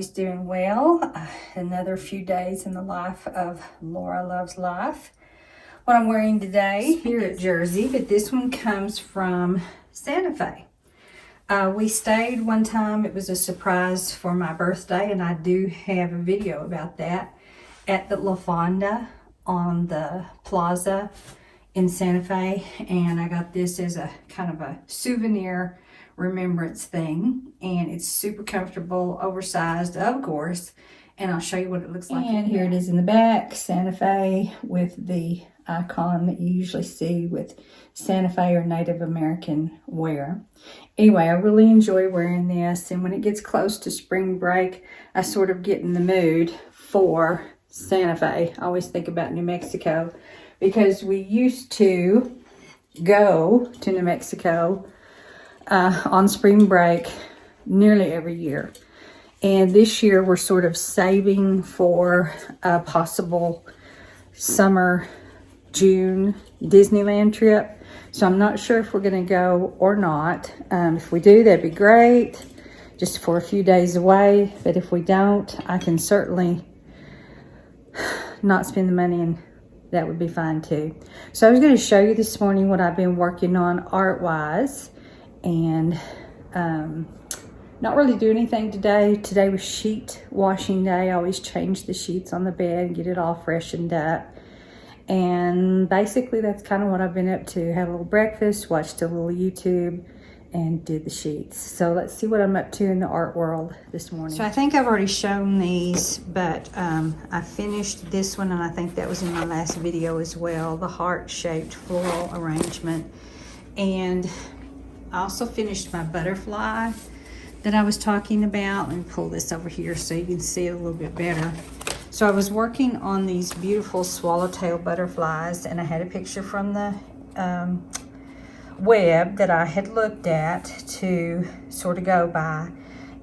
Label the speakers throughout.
Speaker 1: everybody's doing well. Another few days in the life of Lora Loves Life. What I'm wearing today, Spirit jersey, but this one comes from Santa Fe. We stayed one time. It was a surprise for my birthday, and I do have a video about that at the La Fonda on the plaza in Santa Fe, and I got this as a kind of a souvenir remembrance thing, and it's super comfortable, oversized, of course, and I'll show you what it looks like. And here it is in the back, Santa Fe, with the icon that you usually see with Santa Fe or Native American wear. Anyway, I really enjoy wearing this, and when it gets close to spring break, I sort of get in the mood for Santa Fe. I always think about New Mexico because we used to go to New Mexico on spring break nearly every year. And this year we're sort of saving for a possible summer, June Disneyland trip. So I'm not sure if we're going to go or not. If we do, that'd be great, just for a few days away. But if we don't, I can certainly not spend the money, and that would be fine too. So I was going to show you this morning what I've been working on art-wise. And not really do anything today. Today was sheet washing day. I always change the sheets on the bed and get it all freshened up. And basically that's kind of what I've been up to. Had a little breakfast, watched a little YouTube, and did the sheets. So let's see what I'm up to in the art world this morning. So I think I've already shown these, but I finished this one, and I think that was in my last video as well, the heart-shaped floral arrangement. And I also finished my butterfly that I was talking about. Let me pull this over here so you can see it a little bit better. So I was working on these beautiful swallowtail butterflies, and I had a picture from the web that I had looked at to sort of go by.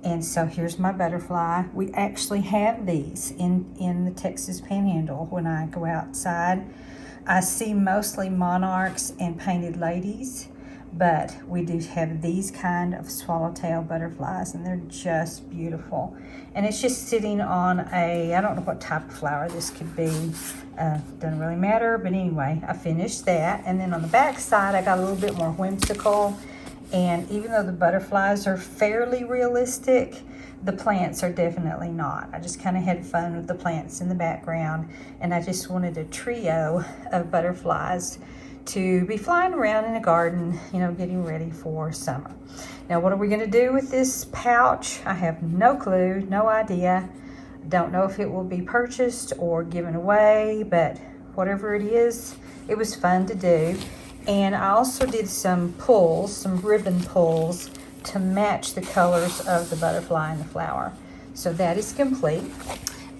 Speaker 1: And so here's my butterfly. We actually have these in the Texas Panhandle. When I go outside, I see mostly monarchs and painted ladies, but we do have these kind of swallowtail butterflies, and they're just beautiful. And it's just sitting on a, I don't know what type of flower this could be. Doesn't really matter, but anyway, I finished that. And then on the back side, I got a little bit more whimsical. And even though the butterflies are fairly realistic, the plants are definitely not. I just kind of had fun with the plants in the background, and I just wanted a trio of butterflies to be flying around in a garden, you know, getting ready for summer. Now, what are we going to do with this pouch? I have no clue, no idea. Don't know if it will be purchased or given away, but whatever it is, it was fun to do. And I also did some pulls, some ribbon pulls, to match the colors of the butterfly and the flower. So that is complete.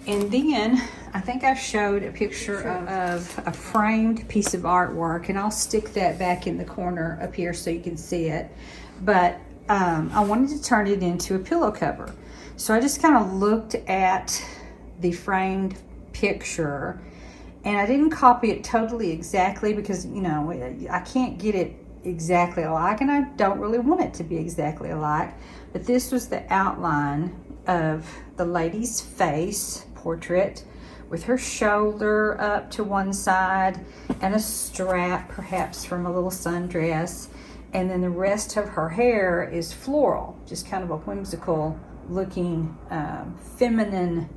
Speaker 1: And then I think I showed a picture of a framed piece of artwork, and I'll stick that back in the corner up here so you can see it. But I wanted to turn it into a pillow cover. So I just kind of looked at the framed picture, and I didn't copy it totally exactly because, you know, I can't get it exactly alike, and I don't really want it to be exactly alike. But this was the outline of the lady's face portrait, with her shoulder up to one side and a strap perhaps from a little sundress, and then the rest of her hair is floral, just kind of a whimsical looking feminine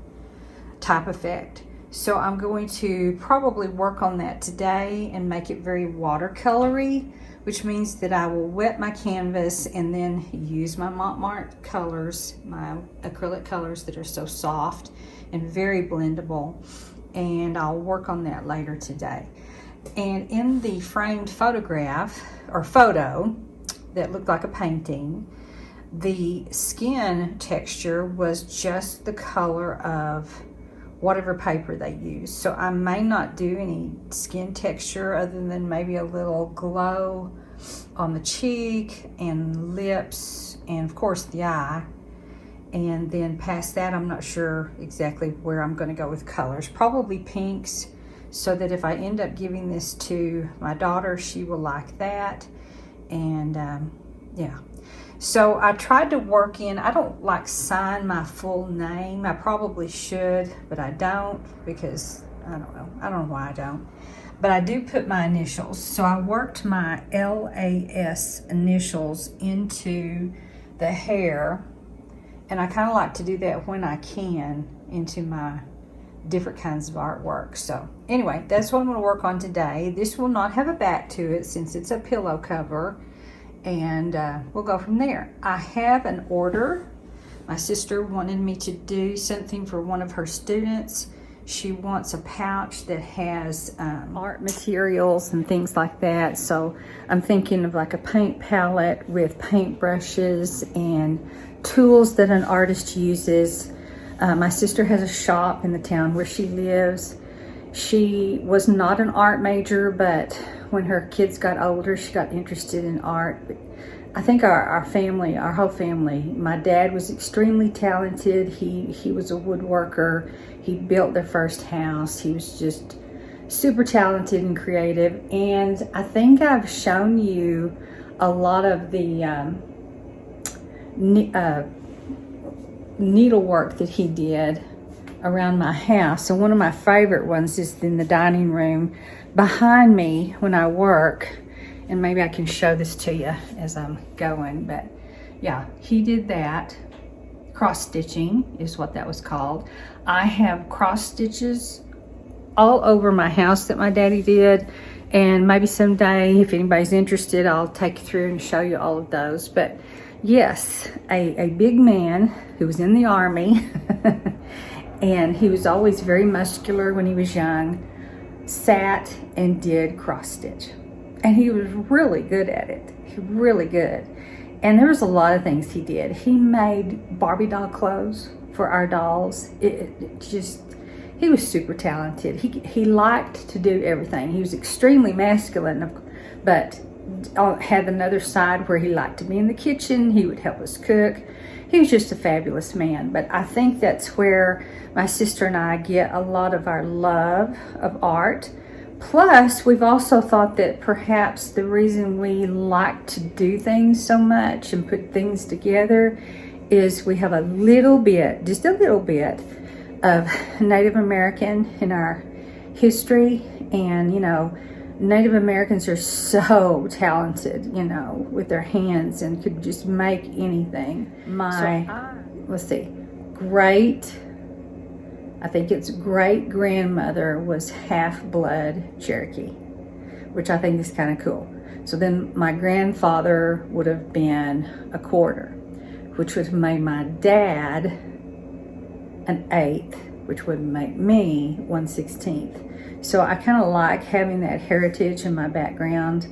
Speaker 1: type effect. So I'm going to probably work on that today and make it very watercolory, which means that I will wet my canvas and then use my Macbook colors, my acrylic colors that are so soft and very blendable, and I'll work on that later today. And in the framed photograph, or photo, that looked like a painting, the skin texture was just the color of whatever paper they use. So I may not do any skin texture other than maybe a little glow on the cheek and lips, and of course the eye. And then past that, I'm not sure exactly where I'm going to go with colors. Probably pinks, so that if I end up giving this to my daughter, she will like that. And Yeah. So I tried to work in, I don't like sign my full name. I probably should, but I don't because I don't know. I don't know why I don't. But I do put my initials. So I worked my LAS initials into the hair, and I kind of like to do that when I can into my different kinds of artwork. So anyway, that's what I'm going to work on today. This will not have a back to it since it's a pillow cover, and we'll go from there. I have an order. My sister wanted me to do something for one of her students. She wants a pouch that has art materials and things like that. So I'm thinking of like a paint palette with paint brushes and tools that an artist uses. My sister has a shop in the town where she lives. She was not an art major, but when her kids got older, she got interested in art. I think our family, our whole family, my dad was extremely talented. He was a woodworker. He built their first house. He was just super talented and creative. And I think I've shown you a lot of the needlework that he did around my house. And one of my favorite ones is in the dining room behind me when I work. And maybe I can show this to you as I'm going, but yeah, he did that. Cross stitching is what that was called. I have cross stitches all over my house that my daddy did, and maybe someday, if anybody's interested, I'll take you through and show you all of those. But yes, a big man who was in the Army, and he was always very muscular when he was young, sat and did cross stitch. And he was really good at it, really good. And there was a lot of things he did. He made Barbie doll clothes for our dolls. He was super talented. He liked to do everything. He was extremely masculine, but had another side where he liked to be in the kitchen. He would help us cook. He was just a fabulous man. But I think that's where my sister and I get a lot of our love of art. Plus, we've also thought that perhaps the reason we like to do things so much and put things together is we have a little bit, just a little bit, of Native American in our history. And, you know, Native Americans are so talented, you know, with their hands and could just make anything. Let's see, I think its great-grandmother was half-blood Cherokee, which I think is kind of cool. So then my grandfather would have been a quarter, which would have made my dad an eighth, which would make me 1/16. So I kind of like having that heritage in my background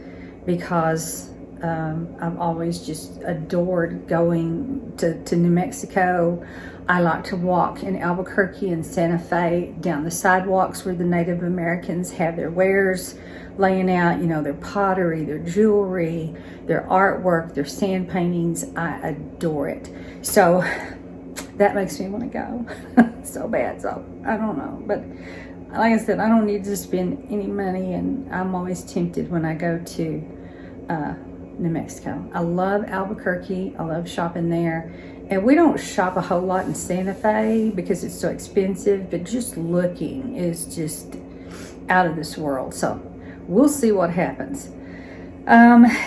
Speaker 1: because I've always just adored going to New Mexico. I like to walk in Albuquerque and Santa Fe down the sidewalks where the Native Americans have their wares laying out, you know, their pottery, their jewelry, their artwork, their sand paintings. I adore it. So that makes me want to go so bad. So I don't know. But like I said, I don't need to spend any money, and I'm always tempted when I go to New Mexico. I love Albuquerque. I love shopping there. And we don't shop a whole lot in Santa Fe because it's so expensive, but just looking is just out of this world. So we'll see what happens.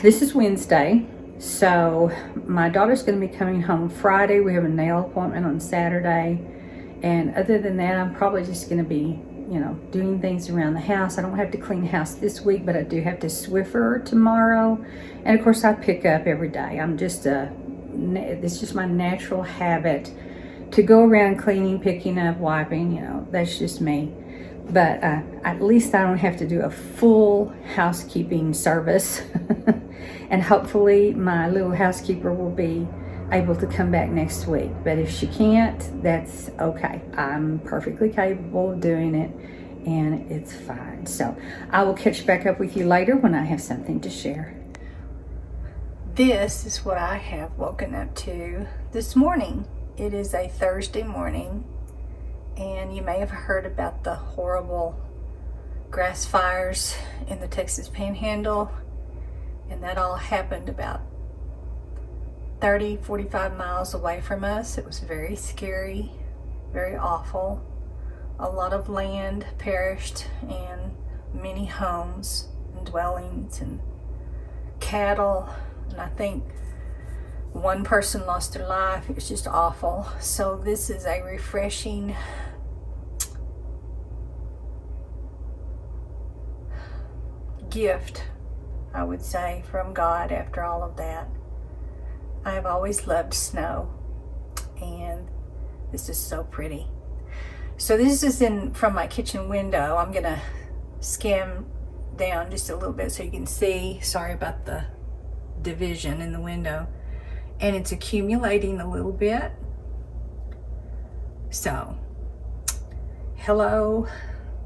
Speaker 1: This is Wednesday, so my daughter's going to be coming home Friday. We have a nail appointment on Saturday. And other than that, I'm probably just going to be, you know, doing things around the house. I don't have to clean house this week, but I do have to Swiffer tomorrow. And of course I pick up every day. It's just my natural habit to go around cleaning, picking up, wiping, you know, that's just me. But at least I don't have to do a full housekeeping service. And hopefully my little housekeeper will be able to come back next week. But if she can't, that's okay. I'm perfectly capable of doing it, and it's fine. So I will catch back up with you later when I have something to share. This is what I have woken up to this morning. It is a Thursday morning, and you may have heard about the horrible grass fires in the Texas Panhandle, and that all happened about 30, 45 miles away from us. It was very scary, very awful. A lot of land perished and many homes and dwellings and cattle, and I think one person lost their life. It was just awful. So this is a refreshing gift, I would say, from God after all of that. I have always loved snow, and this is so pretty. So this is in from my kitchen window. I'm gonna skim down just a little bit so you can see. Sorry about the division in the window. And it's accumulating a little bit. So, hello,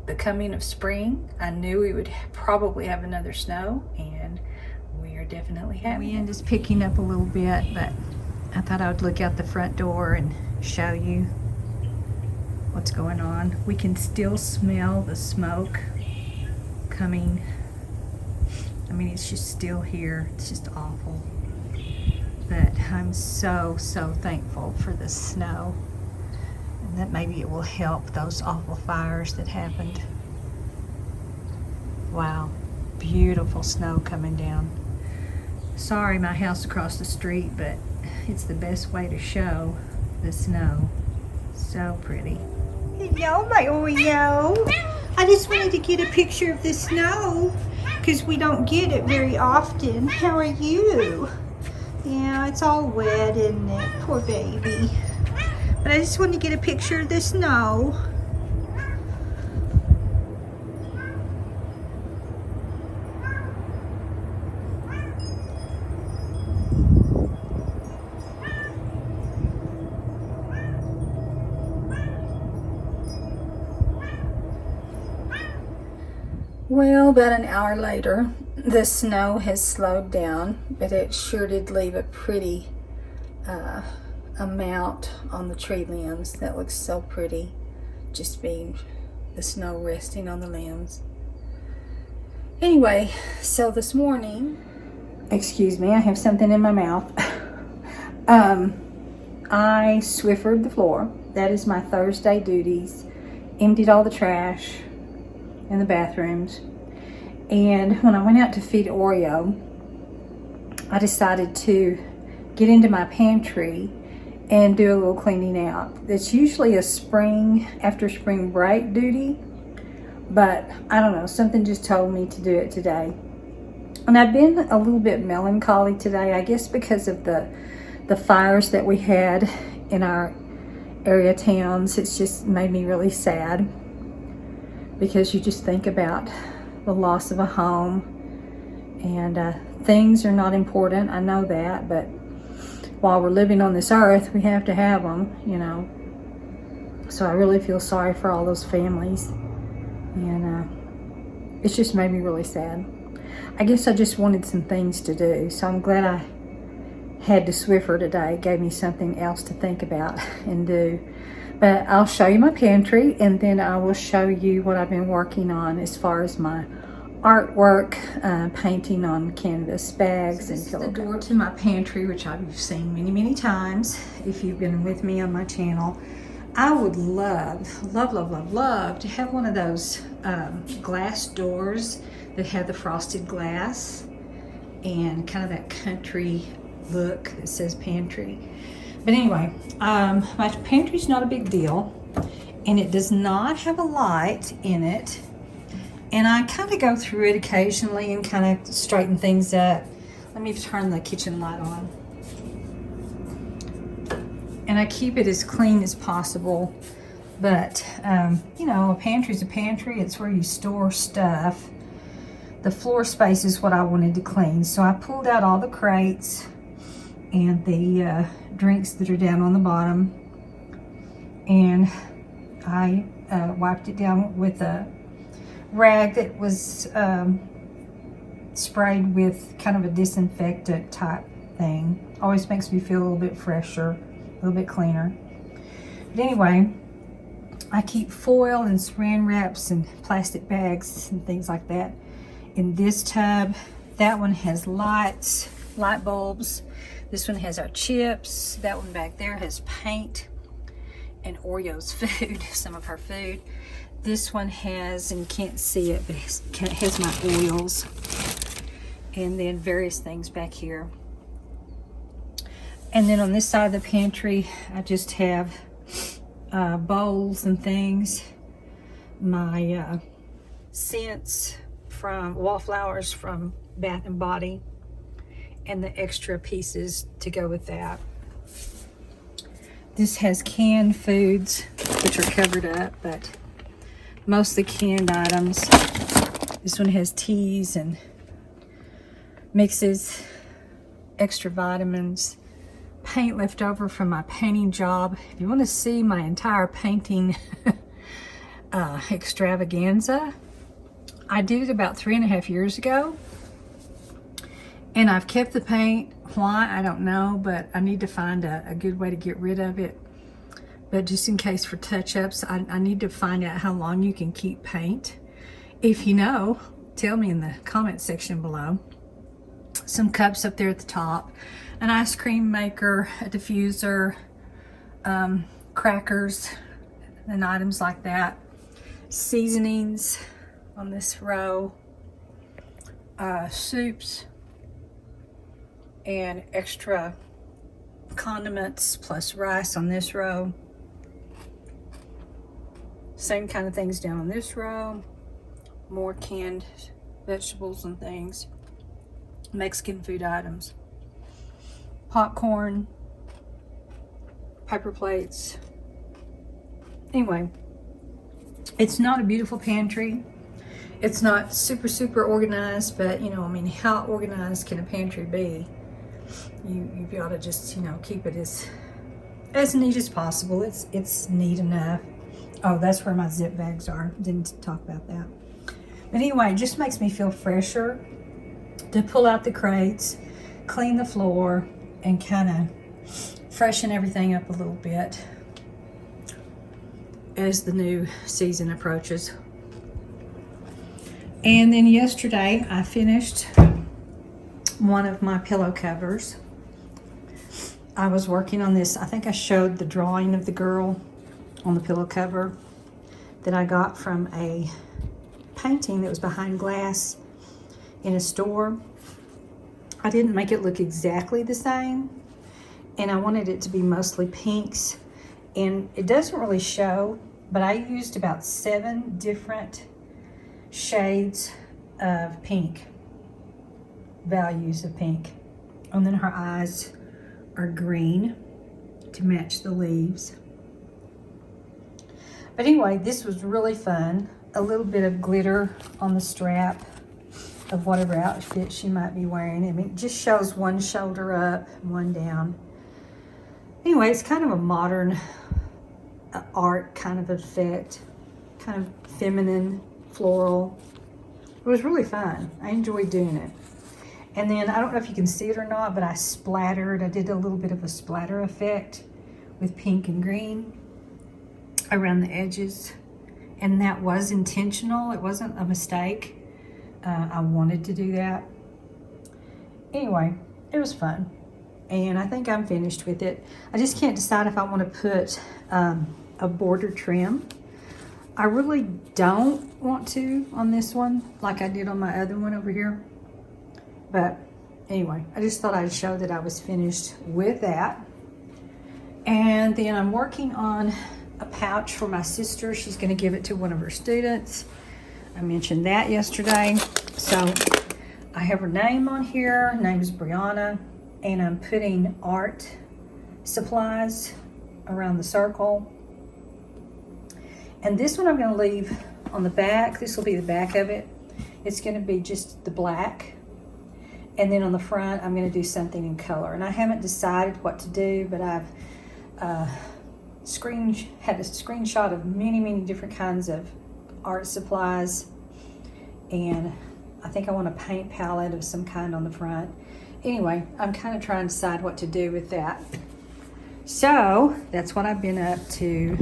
Speaker 1: the coming of spring. I knew we would probably have another snow, and we are definitely having it. The wind is picking up a little bit, but I thought I would look out the front door and show you what's going on. We can still smell the smoke coming. I mean, it's just still here. It's just awful. But I'm so thankful for the snow, and that maybe it will help those awful fires that happened. Wow, beautiful snow coming down. Sorry, my house across the street, but it's the best way to show the snow. So pretty. Hello, my Oreo. I just wanted to get a picture of the snow because we don't get it very often. How are you? Yeah, it's all wet, isn't it? Poor baby. But I just wanted to get a picture of the snow. Well, about an hour later, the snow has slowed down, but it sure did leave a pretty amount on the tree limbs. That looks so pretty, just being the snow resting on the limbs. Anyway, so this morning, excuse me, I have something in my mouth. I Swiffered the floor. That is my Thursday duties. Emptied all the trash in the bathrooms. And when I went out to feed Oreo, I decided to get into my pantry and do a little cleaning out. That's usually a after spring break duty, but I don't know, something just told me to do it today. And I've been a little bit melancholy today, I guess because of the fires that we had in our area towns. It's just made me really sad, because you just think about the loss of a home, and things are not important, I know that, but while we're living on this earth, we have to have them, you know. So I really feel sorry for all those families, and it's just made me really sad. I guess I just wanted some things to do, so I'm glad I had to Swiffer today. It gave me something else to think about and do. But I'll show you my pantry, and then I will show you what I've been working on as far as my artwork, painting on canvas bags and pillow. The door to my pantry, which I've seen many times if you've been with me on my channel. I would love to have one of those glass doors that have the frosted glass and kind of that country look that says pantry. But anyway, my pantry's not a big deal, and it does not have a light in it. And I kind of go through it occasionally and kind of straighten things up. Let me turn the kitchen light on. And I keep it as clean as possible. But, you know, a pantry's a pantry. It's where you store stuff. The floor space is what I wanted to clean. So I pulled out all the crates and the drinks that are down on the bottom, and I wiped it down with a rag that was sprayed with kind of a disinfectant type thing. Always makes me feel a little bit fresher, a little bit cleaner. But anyway, I keep foil and saran wraps and plastic bags and things like that in this tub. That one has lights light bulbs. This one has our chips. That one back there has paint and Oreo's food, some of her food. This one has, and you can't see it, but it has my oils. And then various things back here. And then on this side of the pantry, I just have bowls and things. My scents from Wallflowers from Bath and Body, and the extra pieces to go with that. This has canned foods, which are covered up, but mostly canned items. This one has teas and mixes, extra vitamins, paint left over from my painting job. If you want to see my entire painting extravaganza, I did it about 3.5 years ago, and I've kept the paint. Why, I don't know, but I need to find a good way to get rid of it. But just in case for touch-ups, I need to find out how long you can keep paint. If you know, tell me in the comment section below. Some cups up there at the top, an ice cream maker, a diffuser, crackers, and items like that. Seasonings on this row, soups, and extra condiments plus rice on this row. Same kind of things down on this row. More canned vegetables and things. Mexican food items. Popcorn. Paper plates. Anyway, it's not a beautiful pantry. It's not super organized, but you know, I mean, how organized can a pantry be? You've got to just, you know, keep it as neat as possible. It's neat enough. Oh, that's where my zip bags are. Didn't talk about that. But anyway, it just makes me feel fresher to pull out the crates, clean the floor, and kind of freshen everything up a little bit as the new season approaches. And then yesterday I finished one of my pillow covers. I was working on this. I think I showed the drawing of the girl on the pillow cover that I got from a painting that was behind glass in a store. I didn't make it look exactly the same, and I wanted it to be mostly pinks, and it doesn't really show, but I used about 7 different shades of pink, values of pink. And then her eyes are green to match the leaves. But anyway, this was really fun. A little bit of glitter on the strap of whatever outfit she might be wearing. I mean, it just shows one shoulder up, one down. Anyway, it's kind of a modern art kind of effect, kind of feminine, floral. It was really fun. I enjoyed doing it. And then, I don't know if you can see it or not, but I did a little bit of a splatter effect with pink and green around the edges. And that was intentional. It wasn't a mistake. I wanted to do that. Anyway, it was fun. And I think I'm finished with it. I just can't decide if I want to put a border trim. I really don't want to on this one, like I did on my other one over here. But anyway, I just thought I'd show that I was finished with that. And then I'm working on a pouch for my sister. She's going to give it to one of her students. I mentioned that yesterday. So I have her name on here. Her name is Brianna. And I'm putting art supplies around the circle. And this one I'm going to leave on the back. This will be the back of it. It's going to be just the black. And then on the front, I'm going to do something in color. And I haven't decided what to do, but I've had a screenshot of many different kinds of art supplies. And I think I want a paint palette of some kind on the front. Anyway, I'm kind of trying to decide what to do with that. So that's what I've been up to.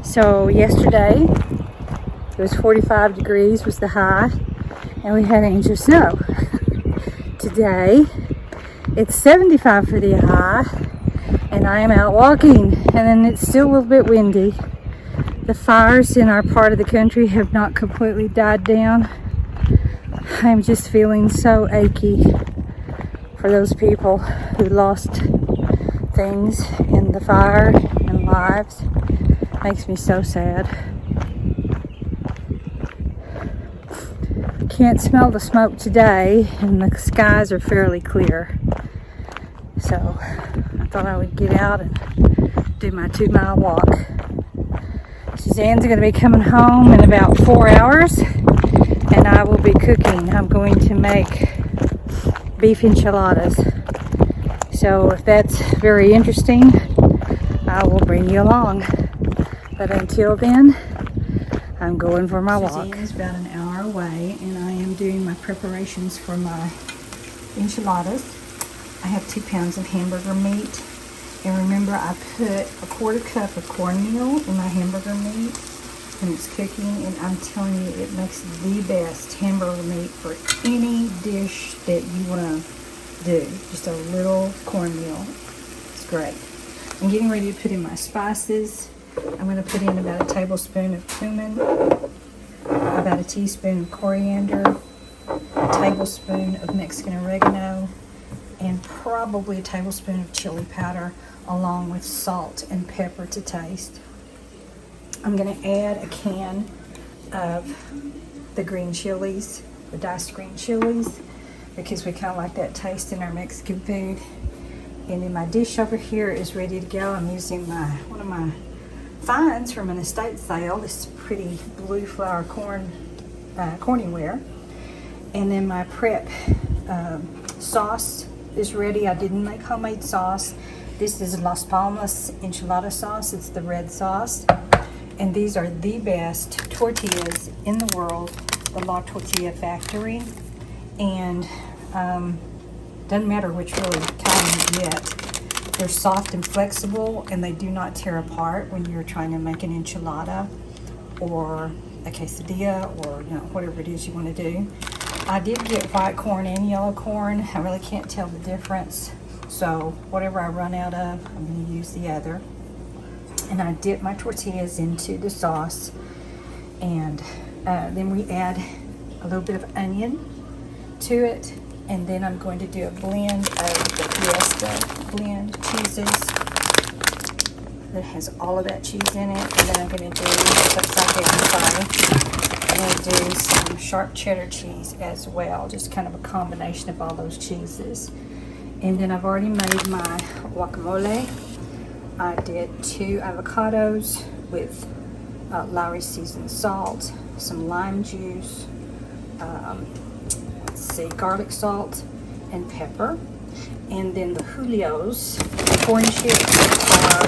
Speaker 1: So yesterday, it was 45 degrees was the high, and we had an inch of snow. Today, It's 75 for the high, and I am out walking, and then it's still a little bit windy. The fires in our part of the country have not completely died down. I'm just feeling so achy for those people who lost things in the fire and lives. Makes me so sad. Can't smell the smoke today, and the skies are fairly clear. So I thought I would get out and do my 2-mile walk. Suzanne's going to be coming home in about 4 hours, and I will be cooking. I'm going to make beef enchiladas. So if that's very interesting, I will bring you along. But until then, I'm going for my walk. Suzanne is about an hour away, and I am doing my preparations for my enchiladas. I have 2 pounds of hamburger meat. And remember, I put a 1/4 cup of cornmeal in my hamburger meat when it's cooking, and I'm telling you, it makes the best hamburger meat for any dish that you want to do. Just a little cornmeal. It's great. I'm getting ready to put in my spices. I'm going to put in about a tablespoon of cumin, about a teaspoon of coriander, a tablespoon of Mexican oregano, and probably a tablespoon of chili powder, along with salt and pepper to taste. I'm going to add a can of the green chilies, the diced green chilies, because we kind of like that taste in our Mexican food. And then my dish over here is ready to go. I'm using one of my finds from an estate sale, this pretty blue flower cornyware. And then my prep sauce is ready. I didn't make homemade sauce. This is Las Palmas enchilada sauce. It's the red sauce. And these are the best tortillas in the world, the La Tortilla Factory. And doesn't matter which really kind you get. They're soft and flexible, and they do not tear apart when you're trying to make an enchilada or a quesadilla, or whatever it is you want to do. I did get white corn and yellow corn. I really can't tell the difference. So whatever I run out of, I'm going to use the other. And I dip my tortillas into the sauce. And then we add a little bit of onion to it. And then I'm going to do a blend of the Fiesta blend cheeses that has all of that cheese in it. And then I'm going to do, upside down, sorry. I'm going to do some sharp cheddar cheese as well, just kind of a combination of all those cheeses. And then I've already made my guacamole. I did 2 avocados with Lowry seasoned salt, some lime juice, garlic salt and pepper. And then the Julio's corn chips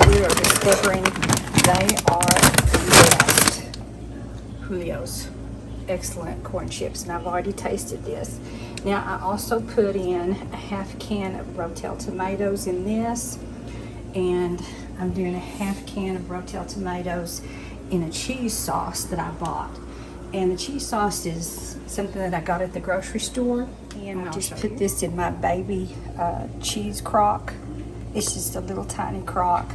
Speaker 1: we are discovering they are the best. Julio's, excellent corn chips, and I've already tasted this. Now I also put in a 1/2 can of Rotel tomatoes in this, and I'm doing a 1/2 can of Rotel tomatoes in a cheese sauce that I bought. And the cheese sauce is something that I got at the grocery store, and I just put this in my baby cheese crock. It's just a little tiny crock,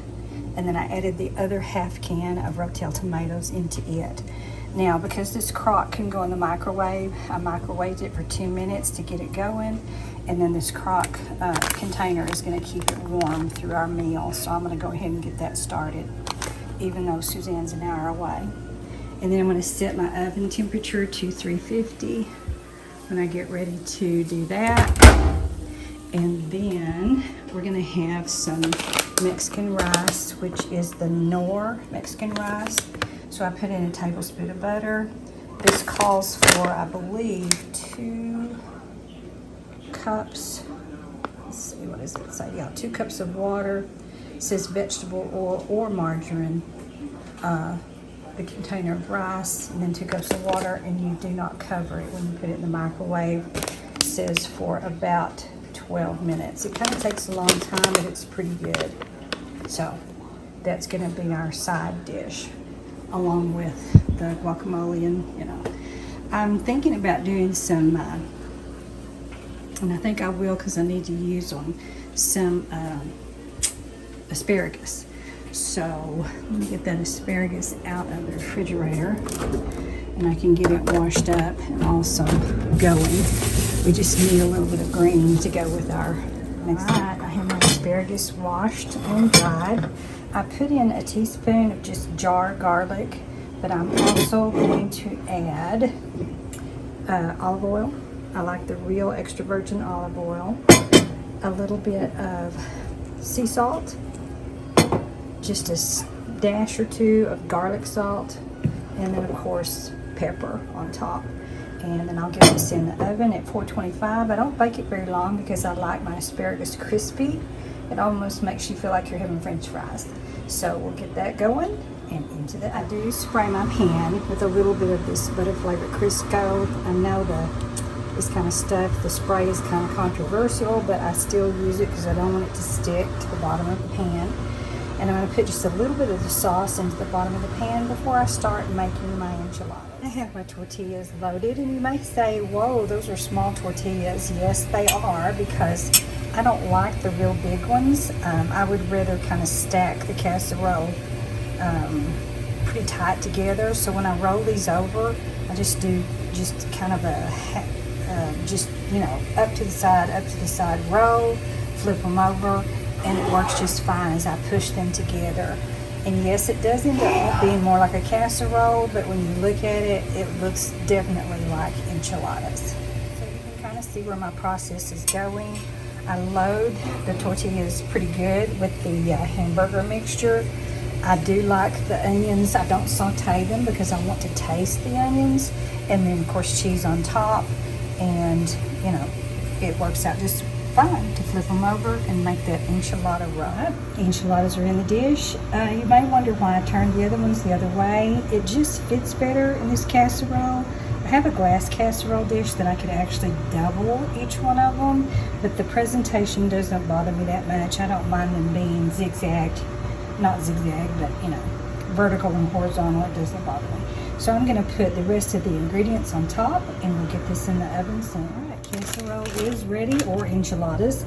Speaker 1: and then I added the other 1/2 can of Rotel tomatoes into it. Now, because this crock can go in the microwave, I microwaved it for 2 minutes to get it going, and then this crock container is going to keep it warm through our meal. So I'm going to go ahead and get that started, even though Suzanne's an hour away. And then I'm going to set my oven temperature to 350 when I get ready to do that. And then we're going to have some Mexican rice, which is the Knorr Mexican rice. So I put in a tablespoon of butter. This calls for, I believe, 2 cups. Let's see, what does it say? Yeah, 2 cups of water. It says vegetable oil or margarine. The container of rice, and then 2 cups of water, and you do not cover it when you put it in the microwave. It says for about 12 minutes. It kind of takes a long time, but it's pretty good. So that's going to be our side dish, along with the guacamole. And I'm thinking about doing some And I think I will because I need to use on some asparagus. So let me get that asparagus out of the refrigerator and I can get it washed up and also going. We just need a little bit of green to go with our next. Alright, I have my asparagus washed and dried. I put in a teaspoon of just jar garlic, but I'm also going to add olive oil. I like the real extra virgin olive oil. A little bit of sea salt, just a dash or two of garlic salt, and then of course pepper on top. And then I'll get this in the oven at 425. I don't bake it very long because I like my asparagus crispy. It almost makes you feel like you're having French fries. So we'll get that going and into the oven. I do spray my pan with a little bit of this butter flavored Crisco. I know this kind of stuff, the spray is kind of controversial, but I still use it because I don't want it to stick to the bottom of the pan. And I'm going to put just a little bit of the sauce into the bottom of the pan before I start making my enchiladas. I have my tortillas loaded, and you may say, whoa, those are small tortillas. Yes, they are, because I don't like the real big ones. I would rather kind of stack the casserole pretty tight together. So when I roll these over, I just do just kind of a, just, you know, up to the side, roll, flip them over, and it works just fine as I push them together. And yes, it does end up being more like a casserole, but when you look at it, it looks definitely like enchiladas. So you can kind of see where my process is going. I load the tortillas pretty good with the hamburger mixture. I do like the onions. I don't saute them because I want to taste the onions. And then of course cheese on top, and you know, it works out just fine to flip them over and make that enchilada roll. Enchiladas are in the dish. You may wonder why I turned the other ones the other way. It just fits better in this casserole. I have a glass casserole dish that I could actually double each one of them, but the presentation doesn't bother me that much. I don't mind them being zigzagged, not zigzag, but you know, vertical and horizontal. It doesn't bother me. So I'm going to put the rest of the ingredients on top, and we'll get this in the oven soon. All right, casserole is ready, or enchiladas.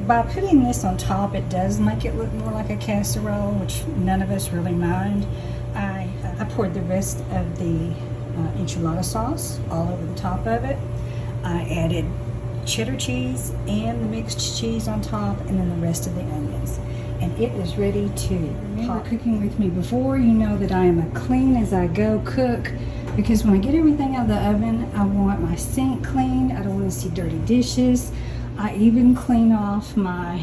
Speaker 1: By putting this on top, it does make it look more like a casserole, which none of us really mind. I poured the rest of the enchilada sauce all over the top of it. I added cheddar cheese and the mixed cheese on top, and then the rest of the onions. And it is ready to remember cooking with me before. You know that I am a clean as I go cook, because when I get everything out of the oven, I want my sink clean. I don't want to see dirty dishes. I even clean off my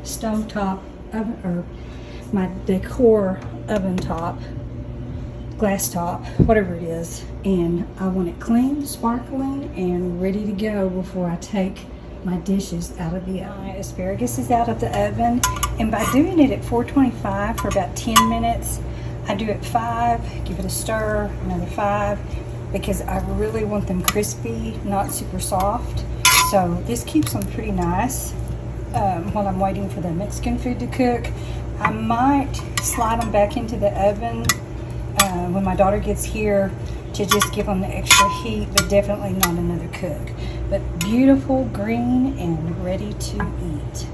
Speaker 1: stovetop oven, or my decor oven top, glass top, whatever it is, and I want it clean, sparkling, and ready to go before I take my dishes out of the oven. My asparagus is out of the oven, and by doing it at 425 for about 10 minutes, I do it 5, give it a stir, another 5, because I really want them crispy, not super soft. So this keeps them pretty nice while I'm waiting for the Mexican food to cook. I might slide them back into the oven when my daughter gets here to just give them the extra heat, but definitely not another cook. But beautiful, green, and ready to eat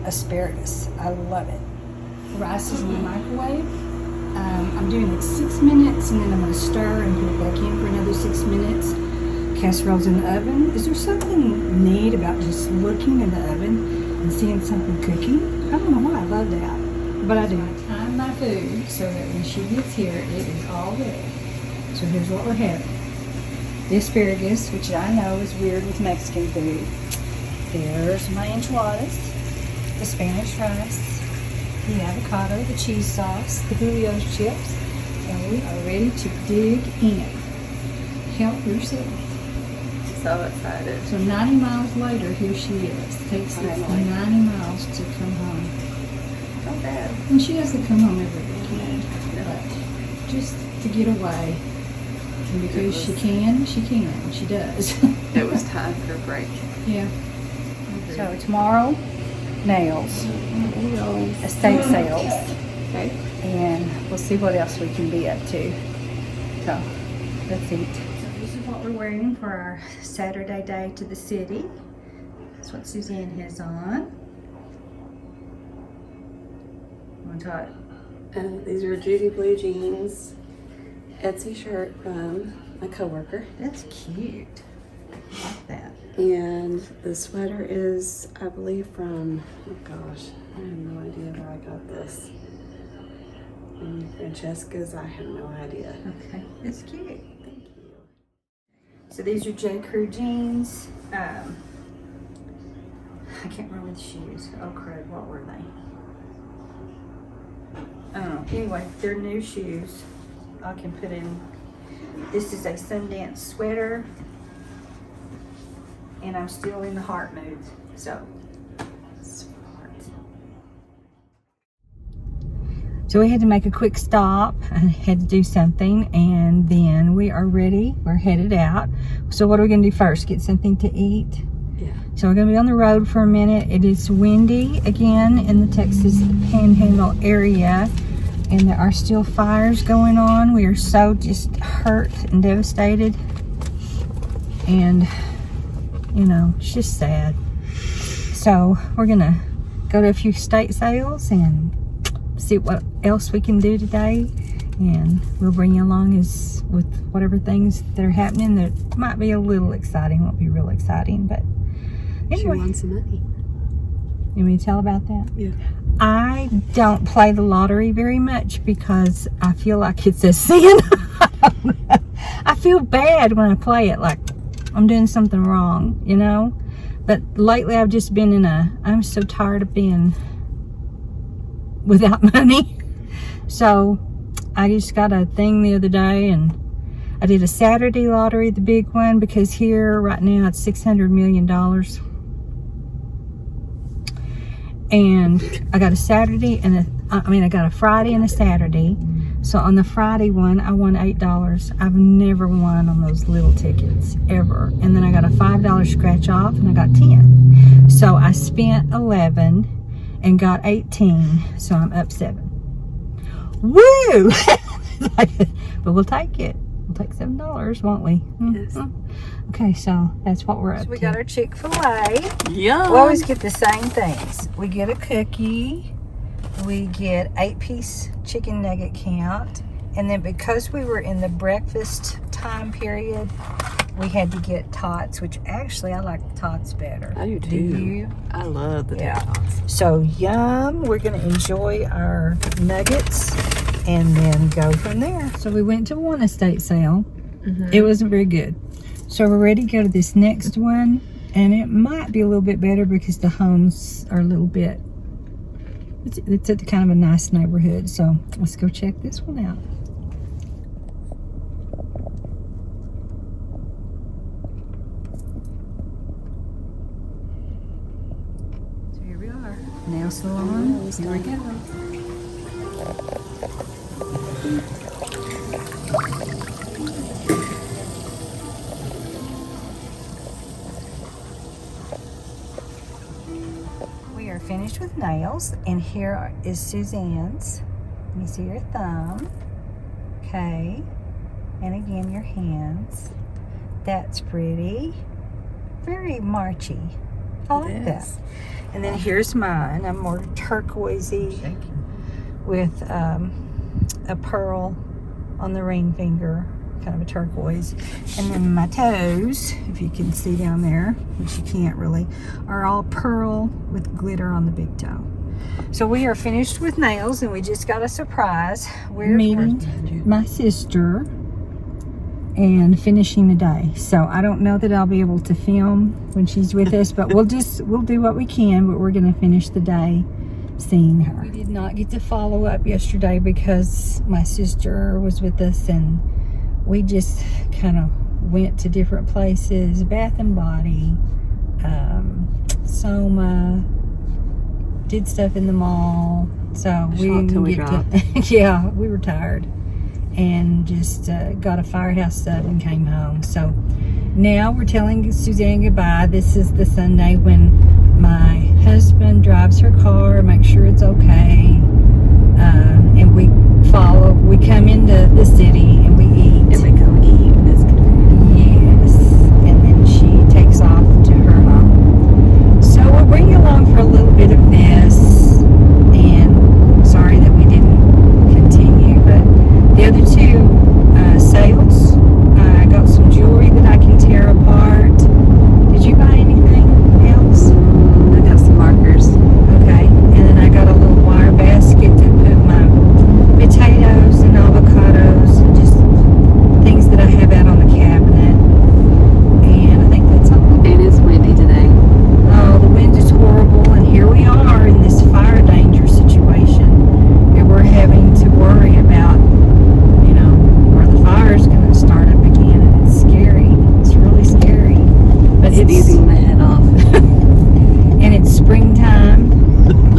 Speaker 1: asparagus. I love it. Rice is in the microwave. I'm doing it 6 minutes, and then I'm going to stir and put it back in for another 6 minutes. Casserole's in the oven. Is there something neat about just looking in the oven and seeing something cooking? I don't know why I love that, but I do. I time my food so that when she gets here, it is all ready. So here's what we're having. The asparagus, which I know is weird with Mexican food. There's my enchiladas, the Spanish rice, the avocado, the cheese sauce, the Julio's chips, and we are ready to dig in. Help yourself.
Speaker 2: So excited.
Speaker 1: So 90 miles later, here she is. Takes us 90 miles to come home.
Speaker 2: Not bad.
Speaker 1: And she doesn't come home every weekend, but just to get away. And because she can, she does.
Speaker 2: It was time for a break.
Speaker 1: Yeah. So tomorrow, nails, estate sales,
Speaker 2: Okay.
Speaker 1: and we'll see what else we can be up to. So let's eat. So this is what we're wearing for our Saturday day to the city. what Suzanne has on. Want to talk?
Speaker 2: These are Judy blue jeans, Etsy shirt from a coworker.
Speaker 1: That's cute. I like that.
Speaker 2: And the sweater is, I believe, from, oh gosh, I have no idea where I got this. And Francesca's, I have no idea.
Speaker 1: Okay, that's cute.
Speaker 2: Thank you.
Speaker 1: So these are J.CREW jeans. I can't remember the shoes. Oh crud, what were they? I don't know. Anyway, they're new shoes. I can put in. This is a Sundance sweater. And I'm still in the heart mood. So, So we had to make a quick stop. I had to do something, and then we are ready. We're headed out. So what are we gonna do first? Get something to eat?
Speaker 2: Yeah.
Speaker 1: So we're gonna be on the road for a minute. It is windy again in the Texas Panhandle area, and there are still fires going on. We are so just hurt and devastated, and you know, it's just sad. So we're gonna go to a few state sales and see what else we can do today, and we'll bring you along as with whatever things that are happening that might be a little exciting. Won't be real exciting, but
Speaker 2: She
Speaker 1: anyway.
Speaker 2: won some money.
Speaker 1: You want me to tell about that?
Speaker 2: Yeah.
Speaker 1: I don't play the lottery very much because I feel like it's a sin. I feel bad when I play it, like I'm doing something wrong, you know? But lately I've just been I'm so tired of being without money. So I just got a thing the other day, and I did a Saturday lottery, the big one, because here right now it's $600 million. And I got a Saturday and I got a Friday and a Saturday. So on the Friday one, I won $8. I've never won on those little tickets, ever. And then I got a $5 scratch off, and I got 10. So I spent 11 and got 18. So I'm up 7. Woo! But we'll take it. We'll take $7, won't we?
Speaker 2: Yes.
Speaker 1: Okay, so that's what we're up to. We got our Chick-fil-A.
Speaker 2: Yum.
Speaker 1: We always get the same things. We get a cookie. We get 8-piece chicken nugget count. And then because we were in the breakfast time period, we had to get tots, which actually I like the tots better.
Speaker 2: I do too.
Speaker 1: Do you?
Speaker 2: I love the
Speaker 1: Yeah.
Speaker 2: tots.
Speaker 1: So yum. We're going to enjoy our nuggets and then go from there. So we went to one estate sale. It wasn't very good. So we're ready to go to this next one. And it might be a little bit better because the homes are a little bit, it's at kind of a nice neighborhood. So let's go check this one out. So here we are. Nail salon. Here we go. We are finished with nails, and here is Suzanne's. Let me see your thumb. Okay. And again, your hands. That's pretty. Very marchy. I like that. And then here's mine. I'm more turquoisey with a pearl on the ring finger, kind of a turquoise. And then my toes, if you can see down there, which you can't really, are all pearl with glitter on the big toe. So we are finished with nails, and we just got a surprise. We're meeting my sister and finishing the day. So I don't know that I'll be able to film when she's with us, but we'll do what we can, but we're gonna finish the day seeing her. We did not get to follow up yesterday because my sister was with us, and we just kind of went to different places, Bath and Body, Soma, did stuff in the mall. So we didn't get to, yeah, we were tired, and just got a firehouse sub and came home. So now we're telling Suzanne goodbye. This is the Sunday when my husband drives her car, make sure it's okay, and we come into the city and we eat.
Speaker 2: And we go eat. That's good.
Speaker 1: Yes, and then she takes off to her home.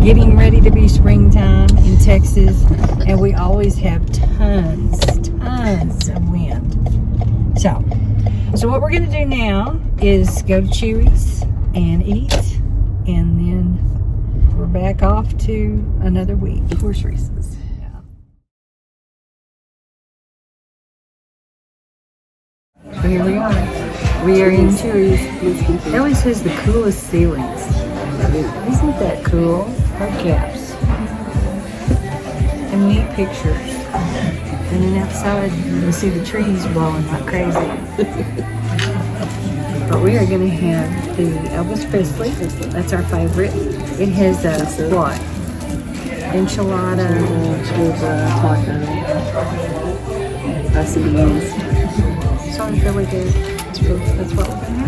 Speaker 1: getting ready to be springtime in Texas, and we always have tons of wind. So what we're going to do now is go to J.CREW's and eat, and then we're back off to another week.
Speaker 2: Horse races.
Speaker 1: So here we are. We are in J.CREW's. It always has the coolest ceilings. Isn't that cool? Hubcaps. And neat pictures. And then outside, you see the trees blowing like crazy. But we are going to have the Elvis Presley. That's our favorite. It has what? Enchilada.
Speaker 2: Taco. That's the beans.
Speaker 1: Sounds really good. That's what we're going to have.